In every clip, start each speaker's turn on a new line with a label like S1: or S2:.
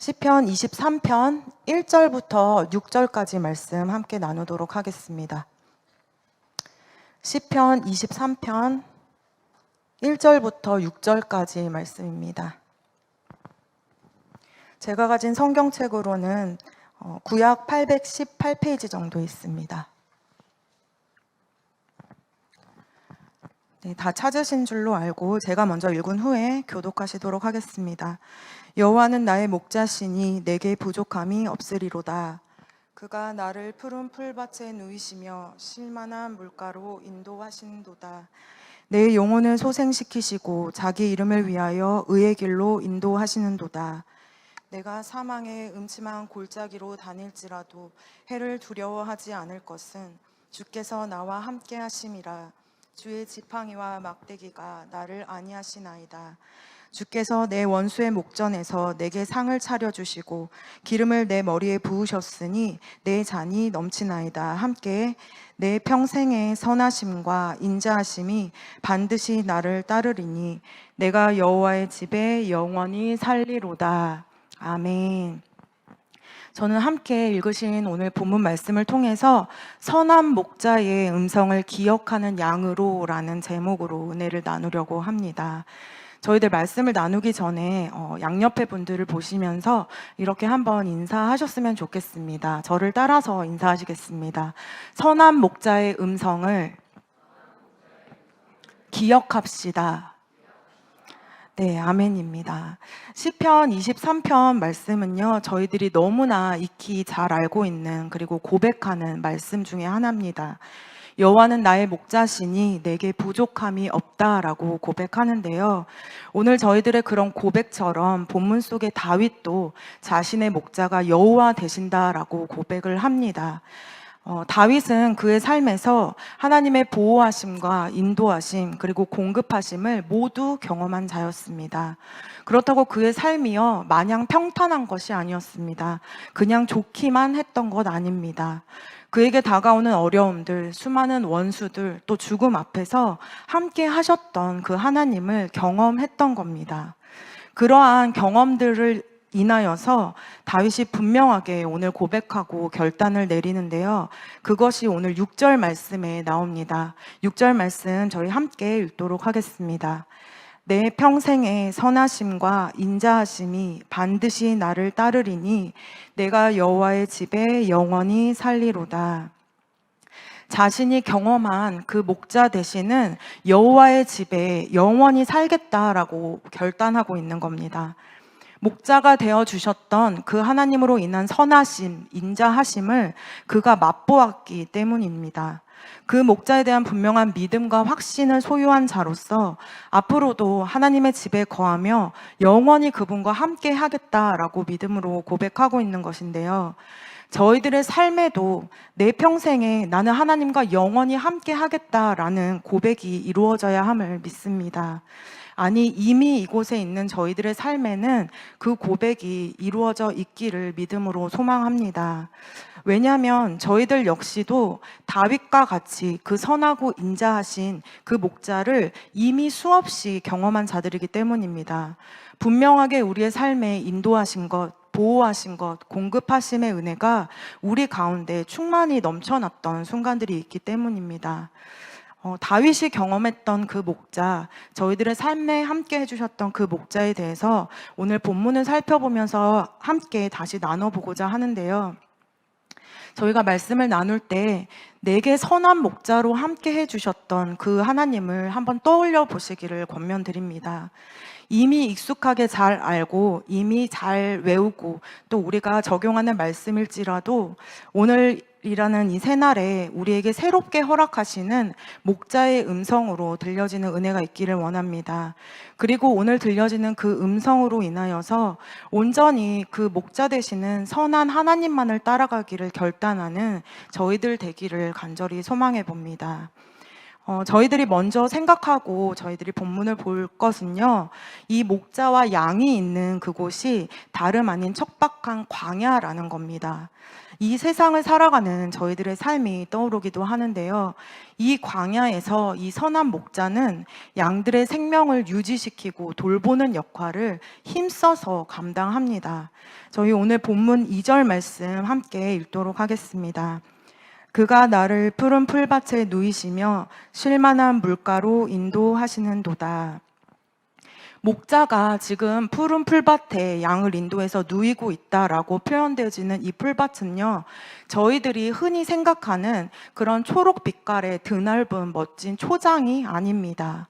S1: 시편 23편 1절부터 6절까지 말씀 함께 나누도록 하겠습니다. 시편 23편 1절부터 6절까지 말씀입니다. 제가 가진 성경책으로는 구약 818페이지 정도 있습니다. 네, 다 찾으신 줄로 알고 제가 먼저 읽은 후에 교독하시도록 하겠습니다. 여호와는 나의 목자시니 내게 부족함이 없으리로다. 그가 나를 푸른 풀밭에 누이시며 쉴만한 물가로 인도하신도다. 내 영혼을 소생시키시고 자기 이름을 위하여 의의 길로 인도하시는도다. 내가 사망의 음침한 골짜기로 다닐지라도 해를 두려워하지 않을 것은 주께서 나와 함께 하심이라. 주의 지팡이와 막대기가 나를 안위하시나이다. 주께서 내 원수의 목전에서 내게 상을 차려주시고 기름을 내 머리에 부으셨으니 내 잔이 넘치나이다. 함께 내 평생의 선하심과 인자하심이 반드시 나를 따르리니 내가 여호와의 집에 영원히 살리로다. 아멘. 저는 함께 읽으신 오늘 본문 말씀을 통해서 선한 목자의 음성을 기억하는 양으로 라는 제목으로 은혜를 나누려고 합니다. 저희들 말씀을 나누기 전에 양옆에 분들을 보시면서 이렇게 한번 인사하셨으면 좋겠습니다. 저를 따라서 인사하시겠습니다. 선한 목자의 음성을 기억합시다. 네, 아멘입니다. 시편 23편 말씀은요, 저희들이 너무나 익히 잘 알고 있는 그리고 고백하는 말씀 중에 하나입니다. 여호와는 나의 목자시니 내게 부족함이 없다라고 고백하는데요. 오늘 저희들의 그런 고백처럼 본문 속의 다윗도 자신의 목자가 여호와 되신다라고 고백을 합니다. 다윗은 그의 삶에서 하나님의 보호하심과 인도하심 그리고 공급하심을 모두 경험한 자였습니다. 그렇다고 그의 삶이요 마냥 평탄한 것이 아니었습니다. 그냥 좋기만 했던 것 아닙니다. 그에게 다가오는 어려움들, 수많은 원수들, 또 죽음 앞에서 함께 하셨던 그 하나님을 경험했던 겁니다. 그러한 경험들을 인하여서 다윗이 분명하게 오늘 고백하고 결단을 내리는데요. 그것이 오늘 6절 말씀에 나옵니다. 6절 말씀 저희 함께 읽도록 하겠습니다. 내 평생의 선하심과 인자하심이 반드시 나를 따르리니 내가 여호와의 집에 영원히 살리로다. 자신이 경험한 그 목자 되시는 여호와의 집에 영원히 살겠다라고 결단하고 있는 겁니다. 목자가 되어주셨던 그 하나님으로 인한 선하심, 인자하심을 그가 맛보았기 때문입니다. 그 목자에 대한 분명한 믿음과 확신을 소유한 자로서 앞으로도 하나님의 집에 거하며 영원히 그분과 함께 하겠다라고 믿음으로 고백하고 있는 것인데요. 저희들의 삶에도 내 평생에 나는 하나님과 영원히 함께 하겠다라는 고백이 이루어져야 함을 믿습니다. 아니 이미 이곳에 있는 저희들의 삶에는 그 고백이 이루어져 있기를 믿음으로 소망합니다. 왜냐하면 저희들 역시도 다윗과 같이 그 선하고 인자하신 그 목자를 이미 수없이 경험한 자들이기 때문입니다. 분명하게 우리의 삶에 인도하신 것, 보호하신 것, 공급하심의 은혜가 우리 가운데 충만히 넘쳐났던 순간들이 있기 때문입니다. 다윗이 경험했던 그 목자, 저희들의 삶에 함께 해주셨던 그 목자에 대해서 오늘 본문을 살펴보면서 함께 다시 나눠보고자 하는데요. 저희가 말씀을 나눌 때 내게 선한 목자로 함께 해주셨던 그 하나님을 한번 떠올려 보시기를 권면드립니다. 이미 익숙하게 잘 알고 이미 잘 외우고 또 우리가 적용하는 말씀일지라도 오늘이라는 이 새날에 우리에게 새롭게 허락하시는 목자의 음성으로 들려지는 은혜가 있기를 원합니다. 그리고 오늘 들려지는 그 음성으로 인하여서 온전히 그 목자 되시는 선한 하나님만을 따라가기를 결단하는 저희들 되기를 간절히 소망해 봅니다. 저희들이 먼저 생각하고 저희들이 본문을 볼 것은요, 이 목자와 양이 있는 그곳이 다름 아닌 척박한 광야라는 겁니다. 이 세상을 살아가는 저희들의 삶이 떠오르기도 하는데요. 이 광야에서 이 선한 목자는 양들의 생명을 유지시키고 돌보는 역할을 힘써서 감당합니다. 저희 오늘 본문 2절 말씀 함께 읽도록 하겠습니다. 그가 나를 푸른 풀밭에 누이시며 쉴만한 물가로 인도하시는도다. 목자가 지금 푸른 풀밭에 양을 인도해서 누이고 있다라고 표현되어지는 이 풀밭은요, 저희들이 흔히 생각하는 그런 초록 빛깔의 드넓은 멋진 초장이 아닙니다.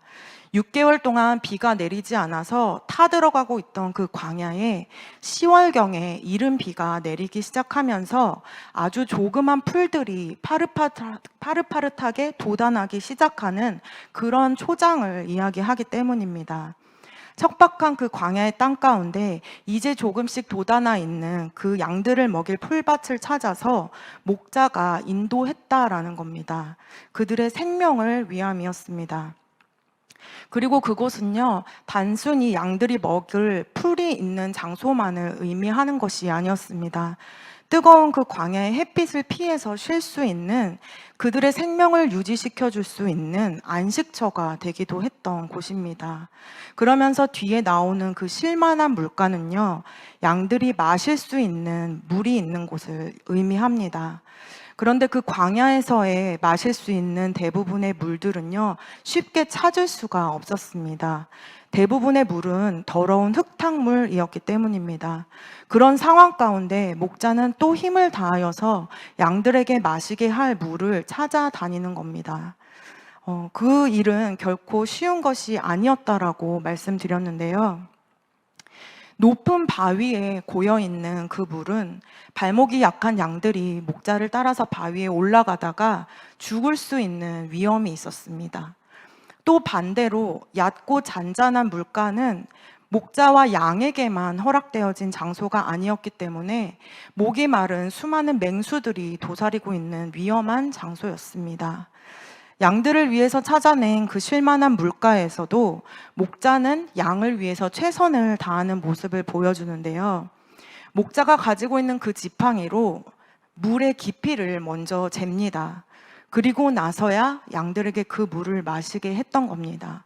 S1: 6개월 동안 비가 내리지 않아서 타들어가고 있던 그 광야에 10월경에 이른 비가 내리기 시작하면서 아주 조그만 풀들이 파릇파릇하게 돋아나기 시작하는 그런 초장을 이야기하기 때문입니다. 척박한 그 광야의 땅 가운데 이제 조금씩 돋아나 있는 그 양들을 먹일 풀밭을 찾아서 목자가 인도했다라는 겁니다. 그들의 생명을 위함이었습니다. 그리고 그곳은요, 단순히 양들이 먹을 풀이 있는 장소만을 의미하는 것이 아니었습니다. 뜨거운 그 광야의 햇빛을 피해서 쉴 수 있는, 그들의 생명을 유지시켜 줄 수 있는 안식처가 되기도 했던 곳입니다. 그러면서 뒤에 나오는 그 쉴만한 물가는요, 양들이 마실 수 있는 물이 있는 곳을 의미합니다. 그런데 그 광야에서의 마실 수 있는 대부분의 물들은요, 쉽게 찾을 수가 없었습니다. 대부분의 물은 더러운 흙탕물이었기 때문입니다. 그런 상황 가운데 목자는 또 힘을 다하여서 양들에게 마시게 할 물을 찾아다니는 겁니다. 그 일은 결코 쉬운 것이 아니었다라고 말씀드렸는데요. 높은 바위에 고여있는 그 물은 발목이 약한 양들이 목자를 따라서 바위에 올라가다가 죽을 수 있는 위험이 있었습니다. 또 반대로 얕고 잔잔한 물가는 목자와 양에게만 허락되어진 장소가 아니었기 때문에 목이 마른 수많은 맹수들이 도사리고 있는 위험한 장소였습니다. 양들을 위해서 찾아낸 그 쉴만한 물가에서도 목자는 양을 위해서 최선을 다하는 모습을 보여주는데요. 목자가 가지고 있는 그 지팡이로 물의 깊이를 먼저 잽니다. 그리고 나서야 양들에게 그 물을 마시게 했던 겁니다.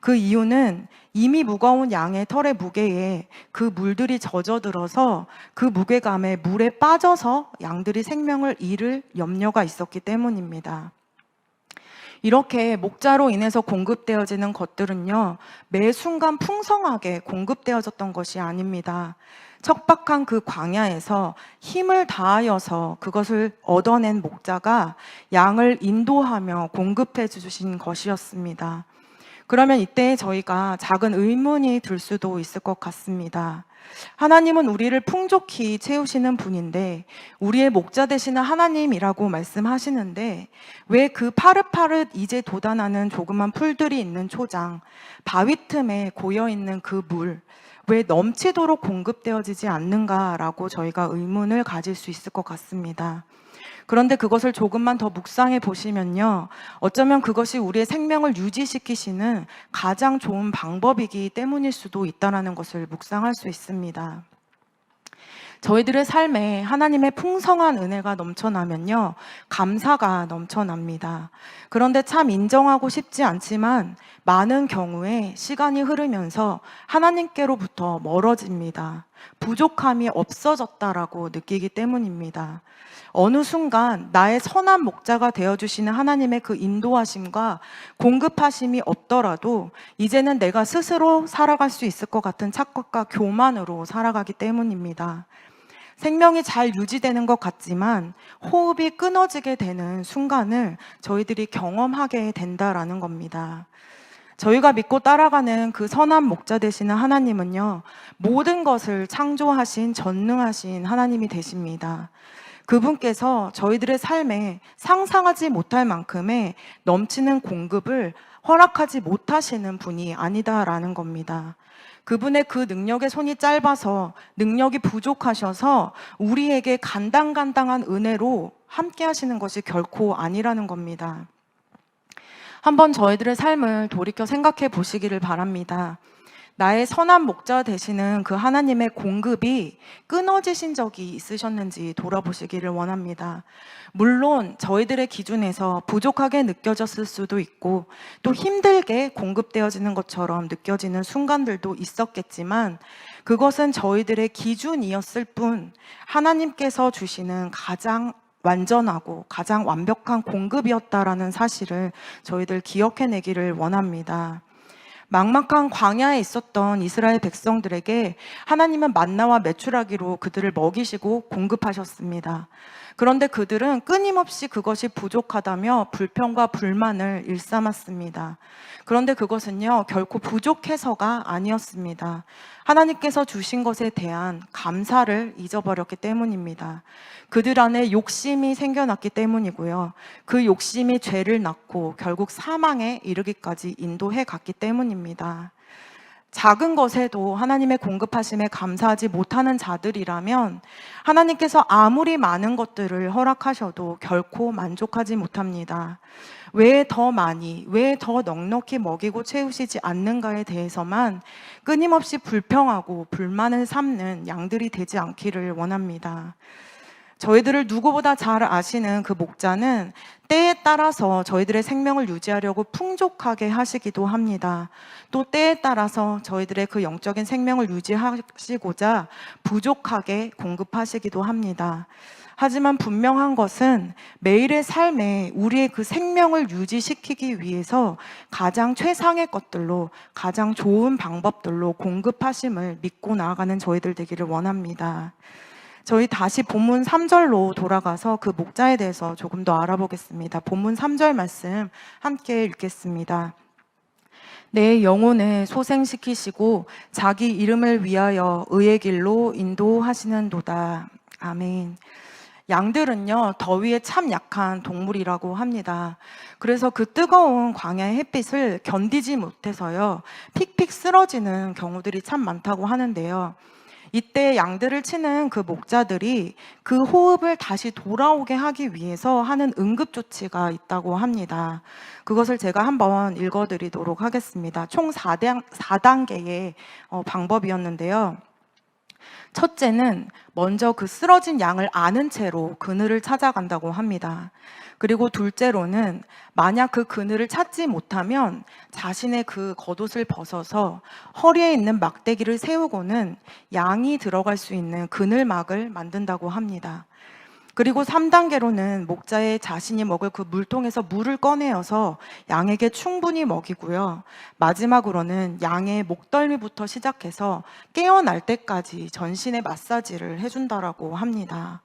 S1: 그 이유는 이미 무거운 양의 털의 무게에 그 물들이 젖어들어서 그 무게감에 물에 빠져서 양들이 생명을 잃을 염려가 있었기 때문입니다. 이렇게 목자로 인해서 공급되어지는 것들은요, 매 순간 풍성하게 공급되어졌던 것이 아닙니다. 척박한 그 광야에서 힘을 다하여서 그것을 얻어낸 목자가 양을 인도하며 공급해 주신 것이었습니다. 그러면 이때 저희가 작은 의문이 들 수도 있을 것 같습니다. 하나님은 우리를 풍족히 채우시는 분인데 우리의 목자 되시는 하나님이라고 말씀하시는데 왜 그 파릇파릇 이제 돋아나는 조그만 풀들이 있는 초장, 바위 틈에 고여있는 그 물, 왜 넘치도록 공급되어지지 않는가라고 저희가 의문을 가질 수 있을 것 같습니다. 그런데 그것을 조금만 더 묵상해 보시면요, 어쩌면 그것이 우리의 생명을 유지시키시는 가장 좋은 방법이기 때문일 수도 있다는 것을 묵상할 수 있습니다. 저희들의 삶에 하나님의 풍성한 은혜가 넘쳐나면요, 감사가 넘쳐납니다. 그런데 참 인정하고 싶지 않지만 많은 경우에 시간이 흐르면서 하나님께로부터 멀어집니다. 부족함이 없어졌다라고 느끼기 때문입니다. 어느 순간 나의 선한 목자가 되어주시는 하나님의 그 인도하심과 공급하심이 없더라도 이제는 내가 스스로 살아갈 수 있을 것 같은 착각과 교만으로 살아가기 때문입니다. 생명이 잘 유지되는 것 같지만 호흡이 끊어지게 되는 순간을 저희들이 경험하게 된다라는 겁니다. 저희가 믿고 따라가는 그 선한 목자 되시는 하나님은요, 모든 것을 창조하신 전능하신 하나님이 되십니다. 그분께서 저희들의 삶에 상상하지 못할 만큼의 넘치는 공급을 허락하지 못하시는 분이 아니다라는 겁니다. 그분의 그 능력의 손이 짧아서 능력이 부족하셔서 우리에게 간당간당한 은혜로 함께 하시는 것이 결코 아니라는 겁니다. 한번 저희들의 삶을 돌이켜 생각해 보시기를 바랍니다. 나의 선한 목자 되시는 그 하나님의 공급이 끊어지신 적이 있으셨는지 돌아보시기를 원합니다. 물론 저희들의 기준에서 부족하게 느껴졌을 수도 있고 또 힘들게 공급되어지는 것처럼 느껴지는 순간들도 있었겠지만 그것은 저희들의 기준이었을 뿐 하나님께서 주시는 가장 완전하고 가장 완벽한 공급이었다라는 사실을 저희들 기억해내기를 원합니다. 막막한 광야에 있었던 이스라엘 백성들에게 하나님은 만나와 메추라기로 그들을 먹이시고 공급하셨습니다. 그런데 그들은 끊임없이 그것이 부족하다며 불평과 불만을 일삼았습니다. 그런데 그것은요, 결코 부족해서가 아니었습니다. 하나님께서 주신 것에 대한 감사를 잊어버렸기 때문입니다. 그들 안에 욕심이 생겨났기 때문이고요. 그 욕심이 죄를 낳고 결국 사망에 이르기까지 인도해 갔기 때문입니다. 작은 것에도 하나님의 공급하심에 감사하지 못하는 자들이라면 하나님께서 아무리 많은 것들을 허락하셔도 결코 만족하지 못합니다. 왜 더 많이, 왜 더 넉넉히 먹이고 채우시지 않는가에 대해서만 끊임없이 불평하고 불만을 삼는 양들이 되지 않기를 원합니다. 저희들을 누구보다 잘 아시는 그 목자는 때에 따라서 저희들의 생명을 유지하려고 풍족하게 하시기도 합니다. 또 때에 따라서 저희들의 그 영적인 생명을 유지하시고자 부족하게 공급하시기도 합니다. 하지만 분명한 것은 매일의 삶에 우리의 그 생명을 유지시키기 위해서 가장 최상의 것들로 가장 좋은 방법들로 공급하심을 믿고 나아가는 저희들 되기를 원합니다. 저희 다시 본문 3절로 돌아가서 그 목자에 대해서 조금 더 알아보겠습니다. 본문 3절 말씀 함께 읽겠습니다. 내 영혼을 소생시키시고 자기 이름을 위하여 의의 길로 인도하시는도다. 아멘. 양들은요, 더위에 참 약한 동물이라고 합니다. 그래서 그 뜨거운 광야의 햇빛을 견디지 못해서요, 픽픽 쓰러지는 경우들이 참 많다고 하는데요. 이때 양들을 치는 그 목자들이 그 호흡을 다시 돌아오게 하기 위해서 하는 응급조치가 있다고 합니다. 그것을 제가 한번 읽어드리도록 하겠습니다. 총 4단계의 방법이었는데요. 첫째는 먼저 그 쓰러진 양을 아는 채로 그늘을 찾아간다고 합니다. 그리고 둘째로는 만약 그 그늘을 찾지 못하면 자신의 그 겉옷을 벗어서 허리에 있는 막대기를 세우고는 양이 들어갈 수 있는 그늘막을 만든다고 합니다. 그리고 3단계로는 목자의 자신이 먹을 그 물통에서 물을 꺼내어서 양에게 충분히 먹이고요. 마지막으로는 양의 목덜미부터 시작해서 깨어날 때까지 전신에 마사지를 해준다라고 합니다.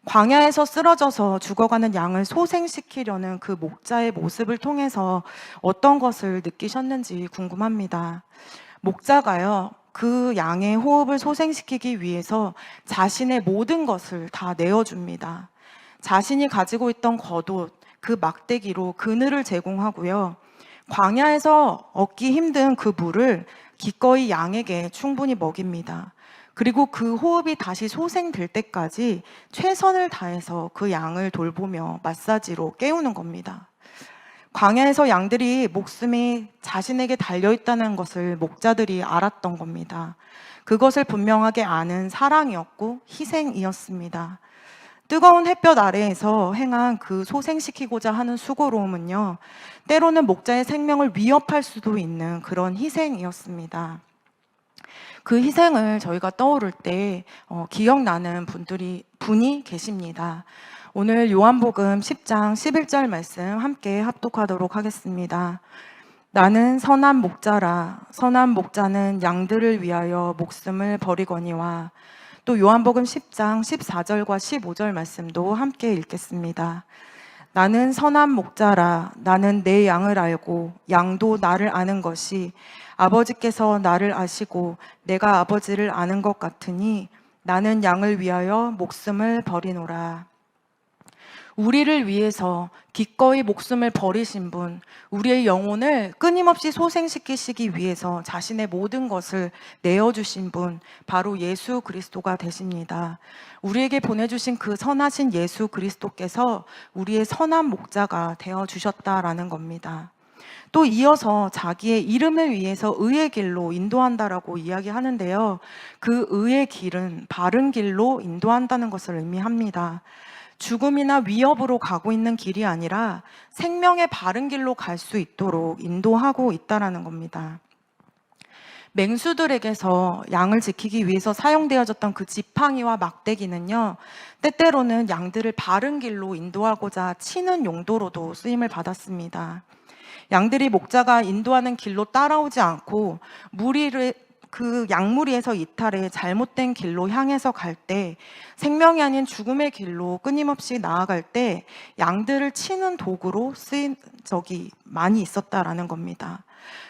S1: 광야에서 쓰러져서 죽어가는 양을 소생시키려는 그 목자의 모습을 통해서 어떤 것을 느끼셨는지 궁금합니다. 목자가요, 그 양의 호흡을 소생시키기 위해서 자신의 모든 것을 다 내어줍니다. 자신이 가지고 있던 겉옷, 그 막대기로 그늘을 제공하고요. 광야에서 얻기 힘든 그 물을 기꺼이 양에게 충분히 먹입니다. 그리고 그 호흡이 다시 소생될 때까지 최선을 다해서 그 양을 돌보며 마사지로 깨우는 겁니다. 광야에서 양들이 목숨이 자신에게 달려있다는 것을 목자들이 알았던 겁니다. 그것을 분명하게 아는 사랑이었고 희생이었습니다. 뜨거운 햇볕 아래에서 행한 그 소생시키고자 하는 수고로움은요, 때로는 목자의 생명을 위협할 수도 있는 그런 희생이었습니다. 그 희생을 저희가 떠오를 때 기억나는 분이 계십니다. 오늘 요한복음 10장 11절 말씀 함께 합독하도록 하겠습니다. 나는 선한 목자라. 선한 목자는 양들을 위하여 목숨을 버리거니와. 또 요한복음 10장 14절과 15절 말씀도 함께 읽겠습니다. 나는 선한 목자라. 나는 내 양을 알고 양도 나를 아는 것이 아버지께서 나를 아시고 내가 아버지를 아는 것 같으니 나는 양을 위하여 목숨을 버리노라. 우리를 위해서 기꺼이 목숨을 버리신 분, 우리의 영혼을 끊임없이 소생시키시기 위해서 자신의 모든 것을 내어주신 분, 바로 예수 그리스도가 되십니다. 우리에게 보내주신 그 선하신 예수 그리스도께서 우리의 선한 목자가 되어주셨다라는 겁니다. 또 이어서 자기의 이름을 위해서 의의 길로 인도한다라고 이야기하는데요. 그 의의 길은 바른 길로 인도한다는 것을 의미합니다. 죽음이나 위협으로 가고 있는 길이 아니라 생명의 바른 길로 갈 수 있도록 인도하고 있다라는 겁니다. 맹수들에게서 양을 지키기 위해서 사용되어졌던 그 지팡이와 막대기는요, 때때로는 양들을 바른 길로 인도하고자 치는 용도로도 쓰임을 받았습니다. 양들이 목자가 인도하는 길로 따라오지 않고 그 양무리에서 이탈해 잘못된 길로 향해서 갈 때, 생명이 아닌 죽음의 길로 끊임없이 나아갈 때 양들을 치는 도구로 쓰인 적이 많이 있었다라는 겁니다.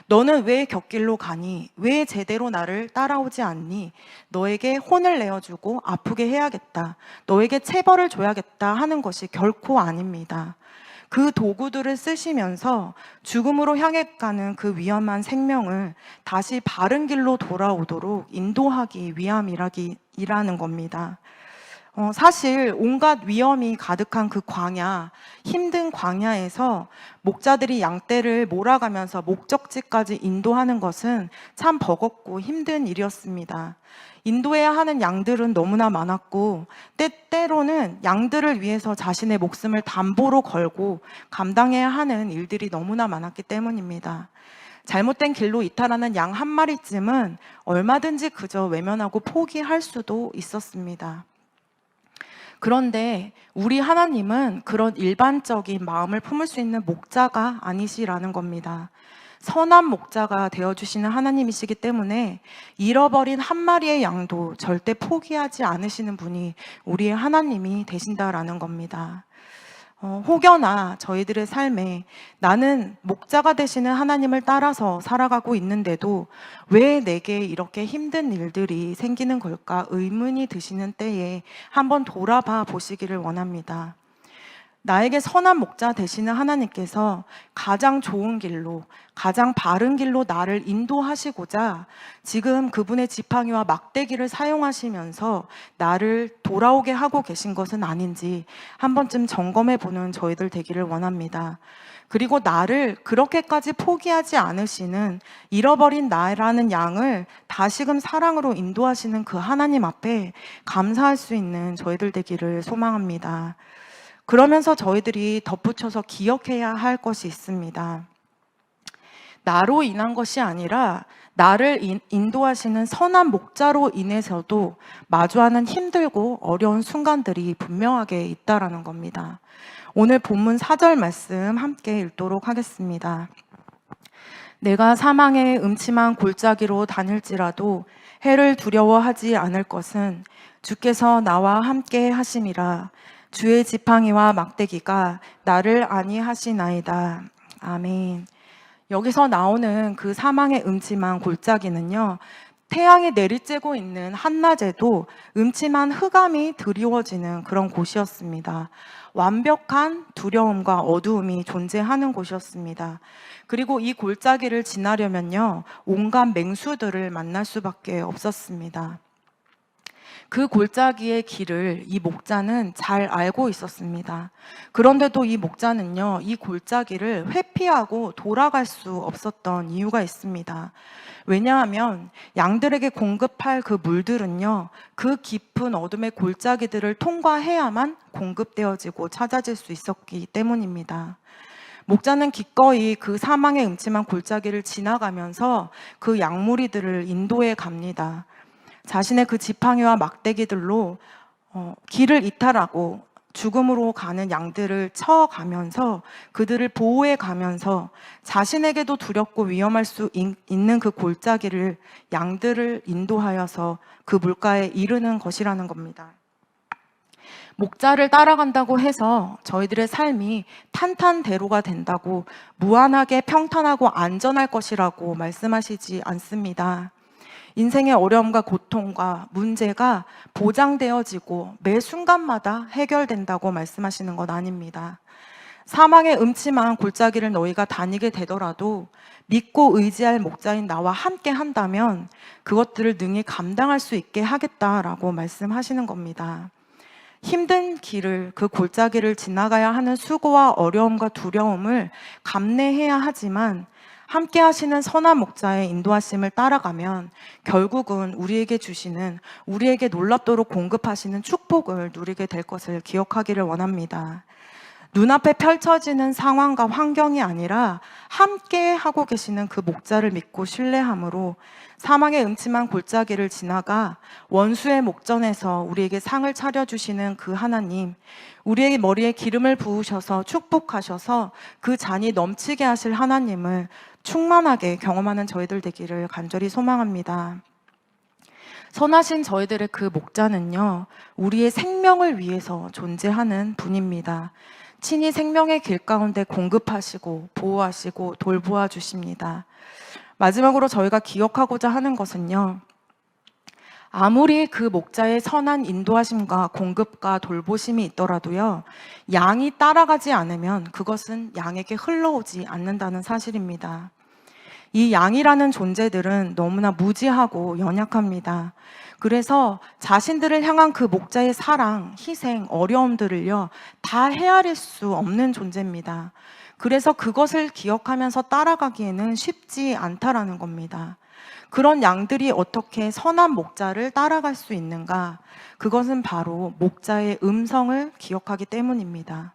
S1: 너는 왜 곁길로 가니? 왜 제대로 나를 따라오지 않니? 너에게 혼을 내어주고 아프게 해야겠다. 너에게 체벌을 줘야겠다 하는 것이 결코 아닙니다. 그 도구들을 쓰시면서 죽음으로 향해 가는 그 위험한 생명을 다시 바른 길로 돌아오도록 인도하기 위함이라는 겁니다. 사실 온갖 위험이 가득한 그 광야, 힘든 광야에서 목자들이 양떼를 몰아가면서 목적지까지 인도하는 것은 참 버겁고 힘든 일이었습니다. 인도해야 하는 양들은 너무나 많았고, 때때로는 양들을 위해서 자신의 목숨을 담보로 걸고 감당해야 하는 일들이 너무나 많았기 때문입니다. 잘못된 길로 이탈하는 양 한 마리쯤은 얼마든지 그저 외면하고 포기할 수도 있었습니다. 그런데 우리 하나님은 그런 일반적인 마음을 품을 수 있는 목자가 아니시라는 겁니다. 선한 목자가 되어주시는 하나님이시기 때문에 잃어버린 한 마리의 양도 절대 포기하지 않으시는 분이 우리의 하나님이 되신다라는 겁니다. 혹여나 저희들의 삶에 나는 목자가 되시는 하나님을 따라서 살아가고 있는데도 왜 내게 이렇게 힘든 일들이 생기는 걸까 의문이 드시는 때에 한번 돌아봐 보시기를 원합니다. 나에게 선한 목자 되시는 하나님께서 가장 좋은 길로, 가장 바른 길로 나를 인도하시고자 지금 그분의 지팡이와 막대기를 사용하시면서 나를 돌아오게 하고 계신 것은 아닌지 한 번쯤 점검해 보는 저희들 되기를 원합니다. 그리고 나를 그렇게까지 포기하지 않으시는 잃어버린 나라는 양을 다시금 사랑으로 인도하시는 그 하나님 앞에 감사할 수 있는 저희들 되기를 소망합니다. 그러면서 저희들이 덧붙여서 기억해야 할 것이 있습니다. 나로 인한 것이 아니라 나를 인도하시는 선한 목자로 인해서도 마주하는 힘들고 어려운 순간들이 분명하게 있다라는 겁니다. 오늘 본문 4절 말씀 함께 읽도록 하겠습니다. 내가 사망의 음침한 골짜기로 다닐지라도 해를 두려워하지 않을 것은 주께서 나와 함께 하심이라. 주의 지팡이와 막대기가 나를 안위하시나이다. 아멘. 여기서 나오는 그 사망의 음침한 골짜기는요, 태양이 내리쬐고 있는 한낮에도 음침한 흑암이 드리워지는 그런 곳이었습니다. 완벽한 두려움과 어두움이 존재하는 곳이었습니다. 그리고 이 골짜기를 지나려면요, 온갖 맹수들을 만날 수밖에 없었습니다. 그 골짜기의 길을 이 목자는 잘 알고 있었습니다. 그런데도 이 목자는요, 이 골짜기를 회피하고 돌아갈 수 없었던 이유가 있습니다. 왜냐하면 양들에게 공급할 그 물들은요, 그 깊은 어둠의 골짜기들을 통과해야만 공급되어지고 찾아질 수 있었기 때문입니다. 목자는 기꺼이 그 사망의 음침한 골짜기를 지나가면서 그 양무리들을 인도해 갑니다. 자신의 그 지팡이와 막대기들로 길을 이탈하고 죽음으로 가는 양들을 쳐가면서 그들을 보호해 가면서 자신에게도 두렵고 위험할 수 있는 그 골짜기를 양들을 인도하여서 그 물가에 이르는 것이라는 겁니다. 목자를 따라간다고 해서 저희들의 삶이 탄탄대로가 된다고 무한하게 평탄하고 안전할 것이라고 말씀하시지 않습니다. 인생의 어려움과 고통과 문제가 보장되어지고 매 순간마다 해결된다고 말씀하시는 건 아닙니다. 사망의 음침한 골짜기를 너희가 다니게 되더라도 믿고 의지할 목자인 나와 함께 한다면 그것들을 능히 감당할 수 있게 하겠다라고 말씀하시는 겁니다. 힘든 길을, 그 골짜기를 지나가야 하는 수고와 어려움과 두려움을 감내해야 하지만 함께 하시는 선한 목자의 인도하심을 따라가면 결국은 우리에게 놀랍도록 공급하시는 축복을 누리게 될 것을 기억하기를 원합니다. 눈앞에 펼쳐지는 상황과 환경이 아니라 함께 하고 계시는 그 목자를 믿고 신뢰함으로 사망의 음침한 골짜기를 지나가 원수의 목전에서 우리에게 상을 차려주시는 그 하나님, 우리의 머리에 기름을 부으셔서 축복하셔서 그 잔이 넘치게 하실 하나님을 충만하게 경험하는 저희들 되기를 간절히 소망합니다. 선하신 저희들의 그 목자는요, 우리의 생명을 위해서 존재하는 분입니다. 친히 생명의 길 가운데 공급하시고 보호하시고 돌보아 주십니다. 마지막으로 저희가 기억하고자 하는 것은요, 아무리 그 목자의 선한 인도하심과 공급과 돌보심이 있더라도요, 양이 따라가지 않으면 그것은 양에게 흘러오지 않는다는 사실입니다. 이 양이라는 존재들은 너무나 무지하고 연약합니다. 그래서 자신들을 향한 그 목자의 사랑, 희생, 어려움들을요, 다 헤아릴 수 없는 존재입니다. 그래서 그것을 기억하면서 따라가기에는 쉽지 않다라는 겁니다. 그런 양들이 어떻게 선한 목자를 따라갈 수 있는가? 그것은 바로 목자의 음성을 기억하기 때문입니다.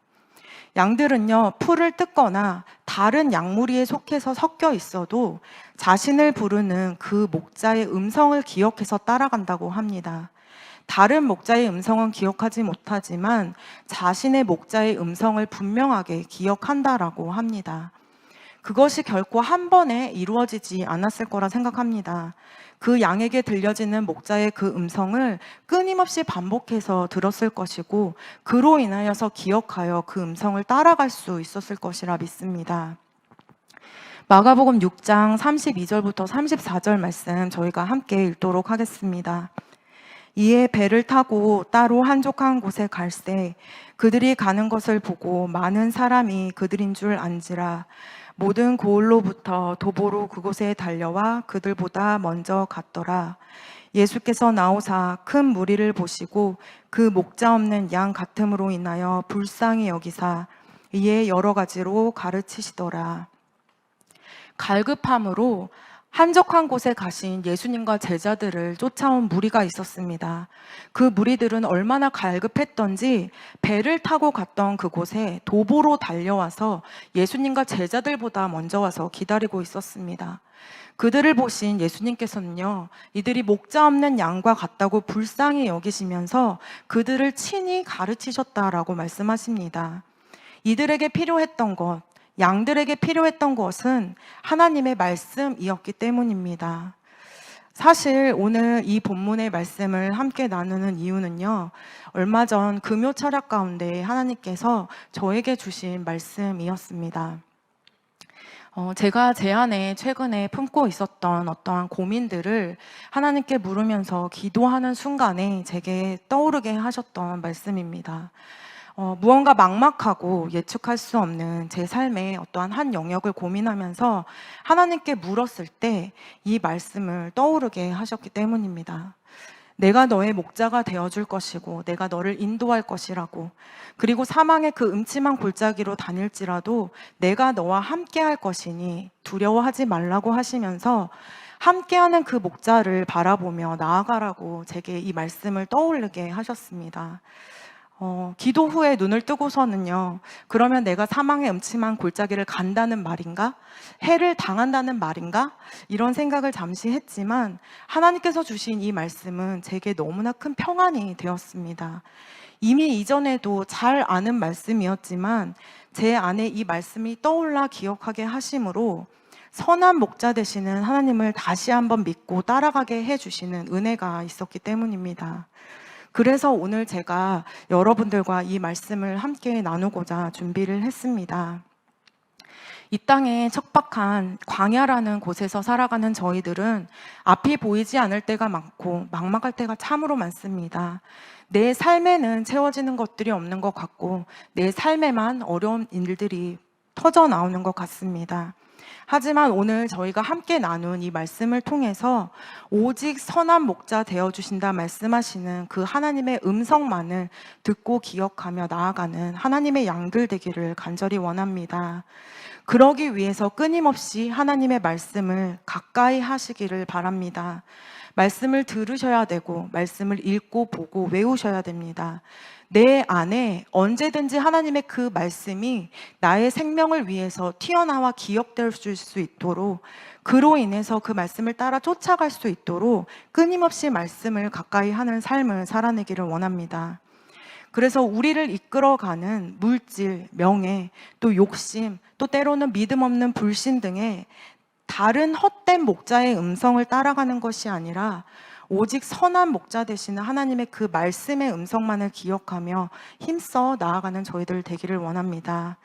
S1: 양들은요, 풀을 뜯거나 다른 양무리에 속해서 섞여 있어도 자신을 부르는 그 목자의 음성을 기억해서 따라간다고 합니다. 다른 목자의 음성은 기억하지 못하지만 자신의 목자의 음성을 분명하게 기억한다라고 합니다. 그것이 결코 한 번에 이루어지지 않았을 거라 생각합니다. 그 양에게 들려지는 목자의 그 음성을 끊임없이 반복해서 들었을 것이고, 그로 인하여서 기억하여 그 음성을 따라갈 수 있었을 것이라 믿습니다. 마가복음 6장 32절부터 34절 말씀 저희가 함께 읽도록 하겠습니다. 이에 배를 타고 따로 한적한 곳에 갈새 그들이 가는 것을 보고 많은 사람이 그들인 줄 안지라. 모든 고을로부터 도보로 그곳에 달려와 그들보다 먼저 갔더라. 예수께서 나오사 큰 무리를 보시고 그 목자 없는 양 같음으로 인하여 불쌍히 여기사 이에 여러 가지로 가르치시더라. 갈급함으로 한적한 곳에 가신 예수님과 제자들을 쫓아온 무리가 있었습니다. 그 무리들은 얼마나 갈급했던지 배를 타고 갔던 그곳에 도보로 달려와서 예수님과 제자들보다 먼저 와서 기다리고 있었습니다. 그들을 보신 예수님께서는요, 이들이 목자 없는 양과 같다고 불쌍히 여기시면서 그들을 친히 가르치셨다라고 말씀하십니다. 이들에게 필요했던 것, 양들에게 필요했던 것은 하나님의 말씀이었기 때문입니다. 사실 오늘 이 본문의 말씀을 함께 나누는 이유는요, 얼마 전 금요 철학 가운데 하나님께서 저에게 주신 말씀이었습니다. 제가 제 안에 최근에 품고 있었던 어떠한 고민들을 하나님께 물으면서 기도하는 순간에 제게 떠오르게 하셨던 말씀입니다. 무언가 막막하고 예측할 수 없는 제 삶의 어떠한 한 영역을 고민하면서 하나님께 물었을 때 이 말씀을 떠오르게 하셨기 때문입니다. 내가 너의 목자가 되어줄 것이고 내가 너를 인도할 것이라고, 그리고 사망의 그 음침한 골짜기로 다닐지라도 내가 너와 함께 할 것이니 두려워하지 말라고 하시면서 함께하는 그 목자를 바라보며 나아가라고 제게 이 말씀을 떠올리게 하셨습니다. 기도 후에 눈을 뜨고서는요, 그러면 내가 사망의 음침한 골짜기를 간다는 말인가? 해를 당한다는 말인가? 이런 생각을 잠시 했지만 하나님께서 주신 이 말씀은 제게 너무나 큰 평안이 되었습니다. 이미 이전에도 잘 아는 말씀이었지만 제 안에 이 말씀이 떠올라 기억하게 하심으로 선한 목자 되시는 하나님을 다시 한번 믿고 따라가게 해주시는 은혜가 있었기 때문입니다. 그래서 오늘 제가 여러분들과 이 말씀을 함께 나누고자 준비를 했습니다. 이 땅에 척박한 광야라는 곳에서 살아가는 저희들은 앞이 보이지 않을 때가 많고 막막할 때가 참으로 많습니다. 내 삶에는 채워지는 것들이 없는 것 같고 내 삶에만 어려운 일들이 터져 나오는 것 같습니다. 하지만 오늘 저희가 함께 나눈 이 말씀을 통해서 오직 선한 목자 되어주신다 말씀하시는 그 하나님의 음성만을 듣고 기억하며 나아가는 하나님의 양들 되기를 간절히 원합니다. 그러기 위해서 끊임없이 하나님의 말씀을 가까이 하시기를 바랍니다. 말씀을 들으셔야 되고 말씀을 읽고 보고 외우셔야 됩니다. 내 안에 언제든지 하나님의 그 말씀이 나의 생명을 위해서 튀어나와 기억될 수 있도록, 그로 인해서 그 말씀을 따라 쫓아갈 수 있도록 끊임없이 말씀을 가까이 하는 삶을 살아내기를 원합니다. 그래서 우리를 이끌어가는 물질, 명예, 또 욕심, 또 때로는 믿음 없는 불신 등의 다른 헛된 목자의 음성을 따라가는 것이 아니라 오직 선한 목자 되시는 하나님의 그 말씀의 음성만을 기억하며 힘써 나아가는 저희들 되기를 원합니다.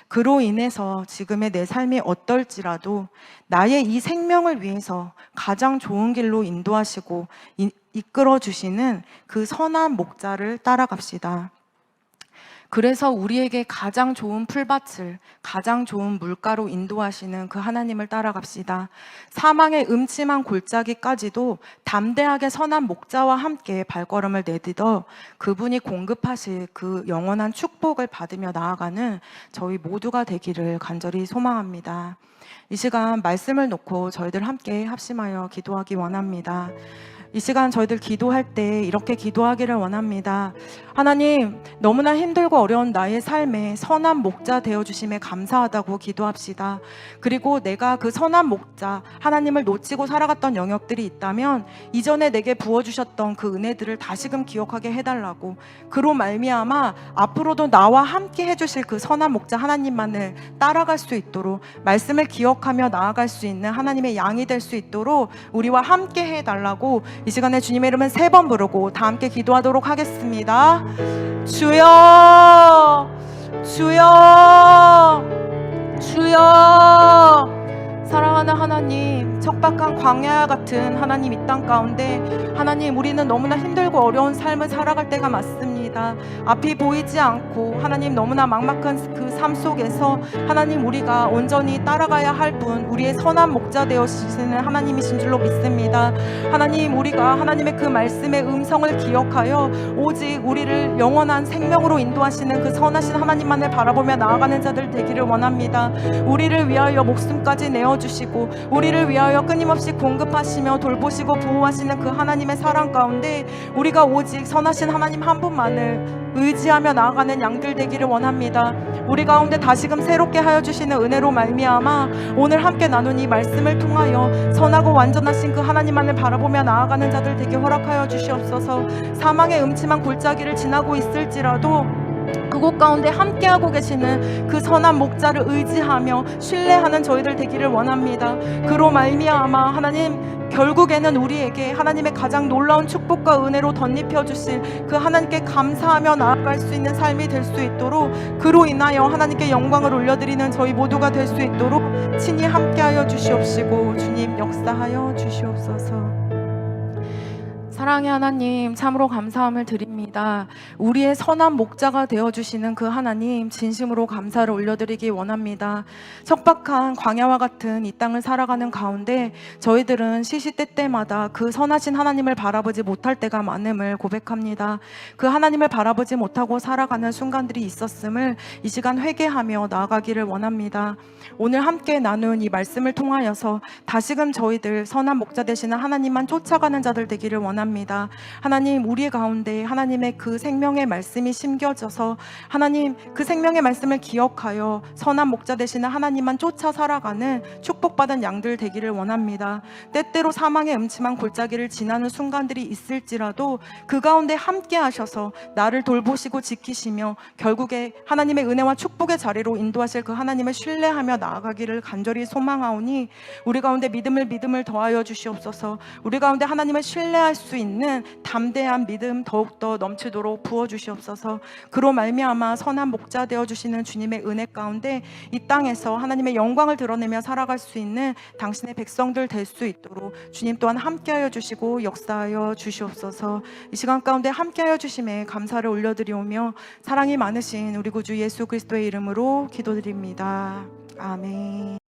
S1: 그로 인해서 지금의 내 삶이 어떨지라도 나의 이 생명을 위해서 가장 좋은 길로 인도하시고 이끌어 주시는 그 선한 목자를 따라갑시다. 그래서 우리에게 가장 좋은 풀밭을, 가장 좋은 물가로 인도하시는 그 하나님을 따라갑시다. 사망의 음침한 골짜기까지도 담대하게 선한 목자와 함께 발걸음을 내딛어 그분이 공급하실 그 영원한 축복을 받으며 나아가는 저희 모두가 되기를 간절히 소망합니다. 이 시간 말씀을 놓고 저희들 함께 합심하여 기도하기 원합니다. 이 시간 저희들 기도할 때 이렇게 기도하기를 원합니다. 하나님, 너무나 힘들고 어려운 나의 삶에 선한 목자 되어주심에 감사하다고 기도합시다. 그리고 내가 그 선한 목자, 하나님을 놓치고 살아갔던 영역들이 있다면 이전에 내게 부어주셨던 그 은혜들을 다시금 기억하게 해달라고, 그로 말미암아 앞으로도 나와 함께 해주실 그 선한 목자 하나님만을 따라갈 수 있도록, 말씀을 기억하며 나아갈 수 있는 하나님의 양이 될 수 있도록 우리와 함께 해달라고 이 시간에 주님의 이름은 3번 부르고 다 함께 기도하도록 하겠습니다. 주여, 주여, 주여. 사랑하는 하나님, 척박한 광야 같은 하나님 이 땅 가운데 하나님, 우리는 너무나 힘들고 어려운 삶을 살아갈 때가 많습니다. 앞이 보이지 않고 하나님 너무나 막막한 그 삶 속에서 하나님, 우리가 온전히 따라가야 할 분, 우리의 선한 목자 되어주시는 하나님이신 줄로 믿습니다. 하나님, 우리가 하나님의 그 말씀의 음성을 기억하여 오직 우리를 영원한 생명으로 인도하시는 그 선하신 하나님만을 바라보며 나아가는 자들 되기를 원합니다. 우리를 위하여 목숨까지 내어주시고 우리를 위하여 끊임없이 공급하시며 돌보시고 보호하시는 그 하나님의 사랑 가운데 우리가 오직 선하신 하나님 한 분만을 의지하며 나아가는 양들 되기를 원합니다. 우리 가운데 다시금 새롭게 하여 주시는 은혜로 말미암아 오늘 함께 나눈 이 말씀을 통하여 선하고 완전하신 그 하나님만을 바라보며 나아가는 자들 되게 허락하여 주시옵소서. 사망의 음침한 골짜기를 지나고 있을지라도 그곳 가운데 함께하고 계시는 그 선한 목자를 의지하며 신뢰하는 저희들 되기를 원합니다. 그로 말미암아 하나님, 결국에는 우리에게 하나님의 가장 놀라운 축복과 은혜로 덧입혀 주실 그 하나님께 감사하며 나아갈 수 있는 삶이 될 수 있도록, 그로 인하여 하나님께 영광을 올려드리는 저희 모두가 될 수 있도록 친히 함께하여 주시옵시고 주님 역사하여 주시옵소서. 사랑의 하나님, 참으로 감사함을 드립니다. 우리의 선한 목자가 되어주시는 그 하나님, 진심으로 감사를 올려드리기 원합니다. 척박한 광야와 같은 이 땅을 살아가는 가운데 저희들은 시시때때마다 그 선하신 하나님을 바라보지 못할 때가 많음을 고백합니다. 그 하나님을 바라보지 못하고 살아가는 순간들이 있었음을 이 시간 회개하며 나아가기를 원합니다. 오늘 함께 나눈 이 말씀을 통하여서 다시금 저희들 선한 목자 되시는 하나님만 쫓아가는 자들 되기를 원합니다. 하나님, 우리 가운데 하나님의 그 생명의 말씀이 심겨져서 하나님, 그 생명의 말씀을 기억하여 선한 목자 되시는 하나님만 쫓아 살아가는 축복받은 양들 되기를 원합니다. 때때로 사망의 음침한 골짜기를 지나는 순간들이 있을지라도 그 가운데 함께 하셔서 나를 돌보시고 지키시며 결국에 하나님의 은혜와 축복의 자리로 인도하실 그 하나님을 신뢰하며 나아가기를 간절히 소망하오니 우리 가운데 믿음을 더하여 주시옵소서. 우리 가운데 하나님을 신뢰할 수 있는 담대한 믿음 더욱더 넘치도록 부어주시옵소서. 그로 말미암아 선한 목자 되어주시는 주님의 은혜 가운데 이 땅에서 하나님의 영광을 드러내며 살아갈 수 있는 당신의 백성들 될 수 있도록 주님 또한 함께하여 주시고 역사하여 주시옵소서. 이 시간 가운데 함께하여 주심에 감사를 올려드리오며 사랑이 많으신 우리 구주 예수 그리스도의 이름으로 기도드립니다. 아멘.